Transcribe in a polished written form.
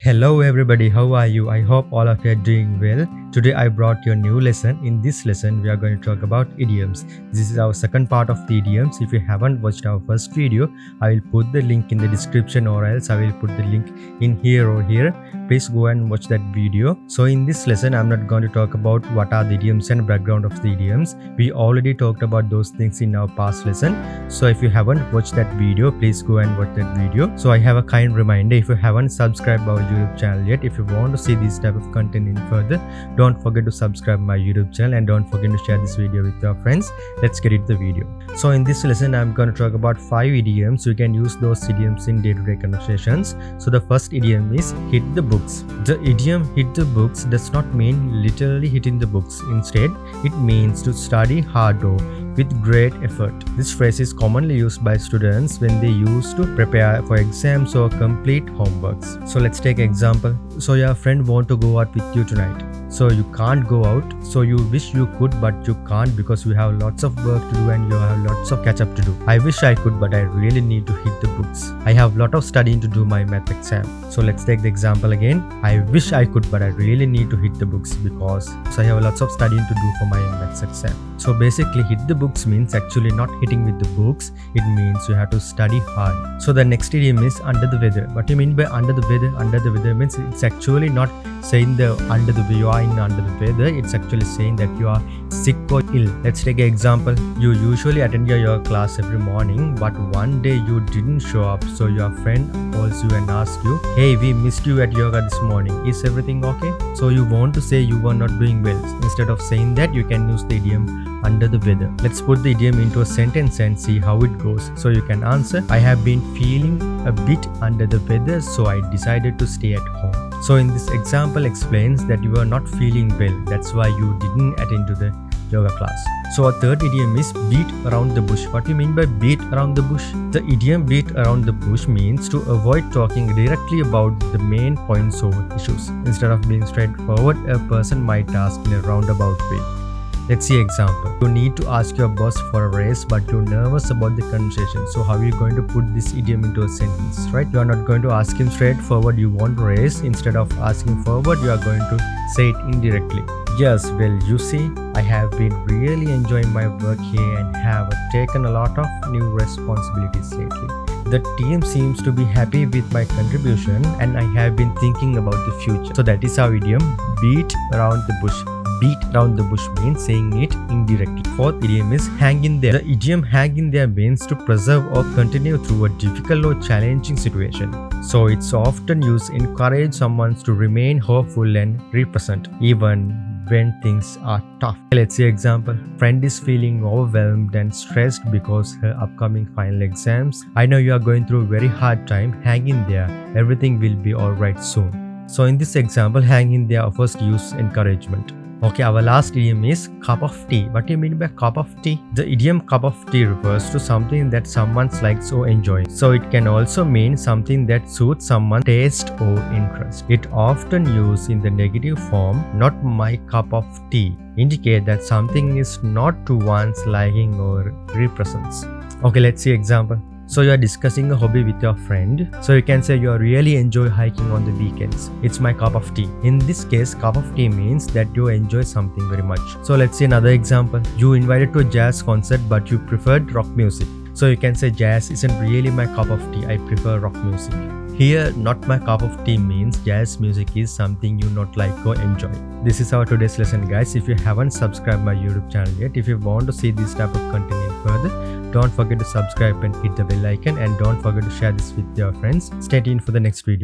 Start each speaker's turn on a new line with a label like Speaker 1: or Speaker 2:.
Speaker 1: Hello everybody, how are you? I hope all of you are doing well. Today I brought you a new lesson. In this lesson we are going to talk about idioms. This is our second part of the idioms. If you haven't watched our first video, I will put the link in the description or else I will put the link in here or here. Please go and watch that video. So in this lesson I'm not going to talk about what are the idioms and background of the idioms. We already talked about those things in our past lesson. So if you haven't watched that video, please go and watch that video. So I have a kind reminder, if you haven't subscribed our YouTube channel yet, if you want to see this type of content in further, don't forget to subscribe my YouTube channel and don't forget to share this video with your friends. Let's get into the video. So in this lesson I'm going to talk about 5 idioms. You can use those idioms in day-to-day conversations. So the first idiom is hit the books. The idiom hit the books does not mean literally hitting the books. Instead, it means to study hard or with great effort. This phrase is commonly used by students when they used to prepare for exams or complete homeworks. So let's take example. So your friend want to go out with you tonight. So you can't go out. So you wish you could but you can't because you have lots of work to do and you have lots of catch up to do. I wish I could but I really need to hit the books. I have lot of studying to do my math exam. So let's take the example again. I wish I could but I really need to hit the books because I have lots of studying to do for my maths exam. So basically hit the books means actually not hitting with the books. It means you have to study hard. So the next idiom is under the weather. What do you mean by under the weather? Under the weather means it's actually not saying the under the you are in under the weather. It's actually saying that you are sick or ill. Let's take an example. You usually attend your yoga class every morning, but one day you didn't show up. So your friend calls you and asks you, hey, we missed you at yoga this morning. Is everything okay? So you want to say you were not doing well. Instead of saying that, you can use the idiom under the weather. Let's put the idiom into a sentence and see how it goes. So you can answer, I have been feeling a bit under the weather, so I decided to stay at home. So in this example explains that you are not feeling well. That's why you didn't attend to the yoga class. So our third idiom is beat around the bush. What do you mean by beat around the bush? The idiom beat around the bush means to avoid talking directly about the main points or issues. Instead of being straightforward, a person might ask in a roundabout way. Let's see example. You need to ask your boss for a raise but you're nervous about the conversation. So how are you going to put this idiom into a sentence, right? You are not going to ask him straightforward you want a raise. Instead of asking forward, you are going to say it indirectly. Yes, well, you see, I have been really enjoying my work here and have taken a lot of new responsibilities lately. The team seems to be happy with my contribution and I have been thinking about the future. So that is our idiom, beat around the bush. Beat around the bush means saying it indirectly. Fourth idiom is hang in there. The idiom hang in there means to preserve or continue through a difficult or challenging situation. So it's often used to encourage someone to remain hopeful and represent even when things are tough. Let's see example. Friend is feeling overwhelmed and stressed because her upcoming final exams. I know you are going through a very hard time. Hang in there. Everything will be alright soon. So in this example, hang in there offers to use encouragement. Okay, our last idiom is cup of tea. What do you mean by cup of tea? The idiom cup of tea refers to something that someone likes or enjoys. So it can also mean something that suits someone's taste or interest. It often used in the negative form, not my cup of tea, indicate that something is not to one's liking or represents. Okay, let's see example. So you are discussing a hobby with your friend. So you can say you really enjoy hiking on the weekends. It's my cup of tea. In this case, cup of tea means that you enjoy something very much. So let's see another example. You invited to a jazz concert but you preferred rock music. So you can say jazz isn't really my cup of tea. I prefer rock music. Here, not my cup of tea means jazz music is something you not like or enjoy. This is our today's lesson, guys. If you haven't subscribed my YouTube channel yet, if you want to see this type of content in further, don't forget to subscribe and hit the bell icon and don't forget to share this with your friends. Stay tuned for the next video.